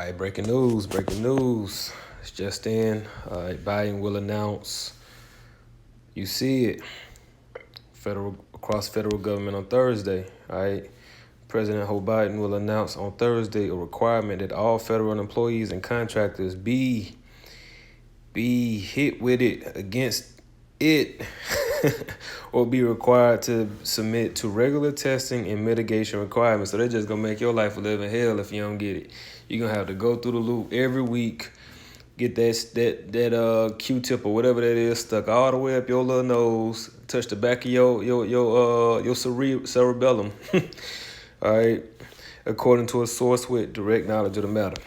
right, breaking news, It's just in. Biden will announce, you see it, across federal government on Thursday. All right, President Joe Biden will announce on Thursday a requirement that all federal employees and contractors be hit with it against it or be required to submit to regular testing and mitigation requirements. So they're just gonna make your life a living hell if you don't get it. You're gonna have to go through the loop every week, get that Q-tip or whatever that is stuck all the way up your little nose, touch the back of your cerebellum. All right, according to a source with direct knowledge of the matter.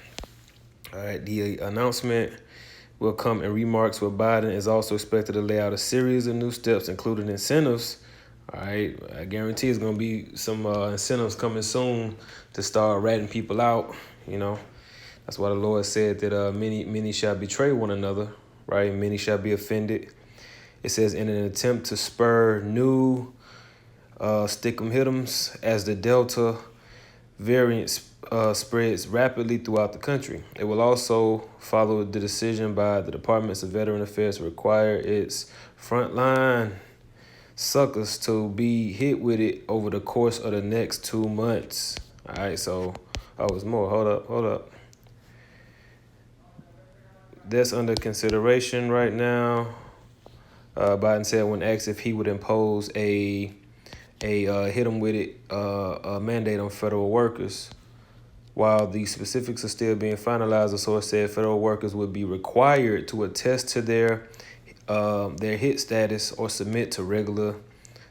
All right, the announcement will come in remarks where Biden is also expected to lay out a series of new steps, including incentives. All right, I guarantee it's going to be some incentives coming soon to start ratting people out. You know, that's why the Lord said that many shall betray one another, right? Many shall be offended. It says in an attempt to spur new stick-em-hit-ems as the Delta variant spreads rapidly throughout the country. It will also follow the decision by the Department of Veteran Affairs to require its frontline suckers to be hit with it over the course of the next 2 months. All right, so, it's more. Hold up. That's under consideration right now. Biden said when asked if he would impose a hit them with it a mandate on federal workers. While the specifics are still being finalized, the source said federal workers would be required to attest to their hit status or submit to regular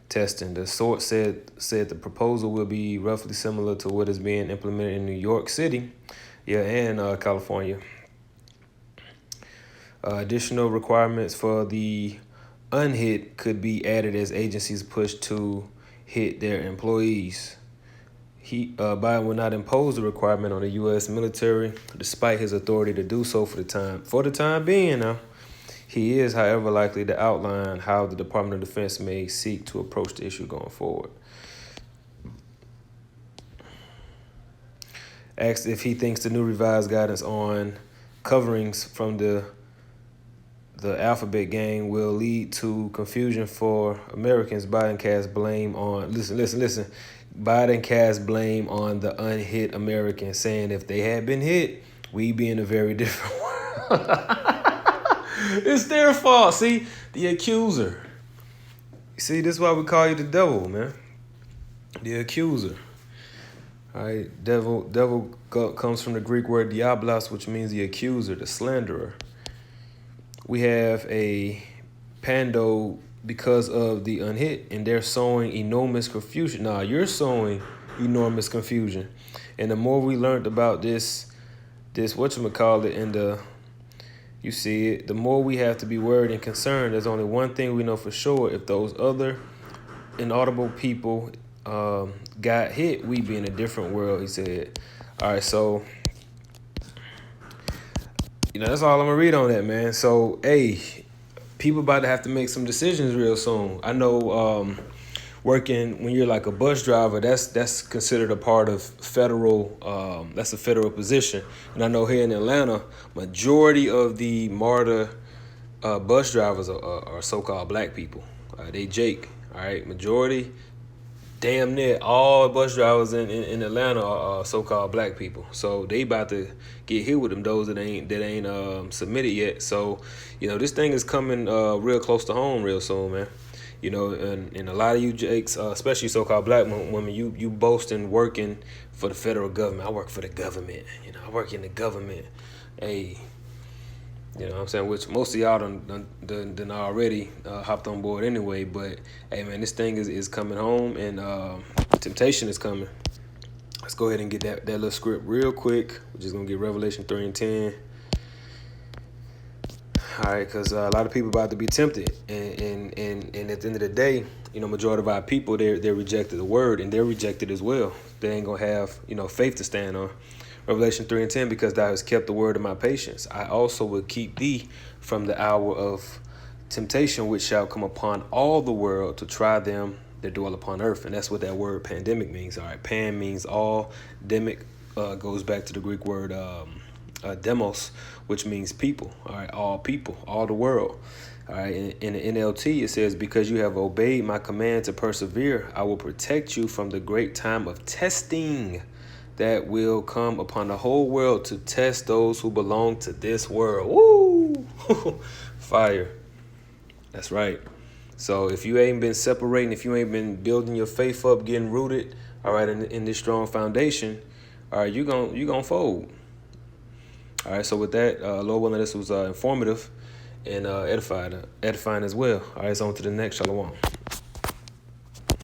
testing. The source said the proposal will be roughly similar to what is being implemented in New York City, and California. Additional requirements for the unhit could be added as agencies push to hit their employees. Biden will not impose the requirement on the U.S. military, despite his authority to do so for the time being. Now, he is, however, likely to outline how the Department of Defense may seek to approach the issue going forward. Asked if he thinks the new revised guidance on coverings from the alphabet gang will lead to confusion for Americans, Biden cast blame on, listen. Biden cast blame on the unhit Americans, saying if they had been hit, we'd be in a very different world. It's their fault. See, the accuser. See, this is why we call you the devil, man. The accuser. All right, devil comes from the Greek word diablos, which means the accuser, the slanderer. We have a pando because of the unhit, and they're sowing enormous confusion. Nah, you're sowing enormous confusion. And the more we learned about this whatchamacallit, and you see it, the more we have to be worried and concerned. There's only one thing we know for sure. If those other inaudible people got hit, we'd be in a different world, he said. All right, so that's all I'm gonna read on that, man. So, people about to have to make some decisions real soon. I know working when you're like a bus driver, that's considered a part of federal, that's a federal position. And I know here in Atlanta, majority of the MARTA bus drivers are so-called black people. They Jake, all right? Majority, damn near all bus drivers in Atlanta are so-called black people. So they about to get hit with them, those that ain't submitted yet. So, this thing is coming real close to home real soon, man. And a lot of you Jakes, especially so-called black women, you boasting working for the federal government. I work for the government. I work in the government. Hey, what I'm saying? Which most of y'all done already hopped on board anyway. But, hey, man, this thing is coming home, and temptation is coming. Let's go ahead and get that little script real quick. We're just going to get Revelation 3 and 10. All right, because a lot of people about to be tempted. And at the end of the day, majority of our people, they're rejected the word, and they're rejected as well. They ain't going to have, faith to stand on. Revelation 3 and 10, because thou hast kept the word of my patience, I also will keep thee from the hour of temptation, which shall come upon all the world to try them that dwell upon earth. And that's what that word pandemic means. All right, pan means all, demic goes back to the Greek word demos, which means people. All right, all people, all the world. All right, in the NLT, it says, because you have obeyed my command to persevere, I will protect you from the great time of testing that will come upon the whole world to test those who belong to this world. Woo! Fire. That's right. So if you ain't been separating, if you ain't been building your faith up, getting rooted, all right, in this strong foundation, all right, you gonna fold. All right, so with that, Lord willing, this was informative and edifying as well. All right, so on to the next. Shalom.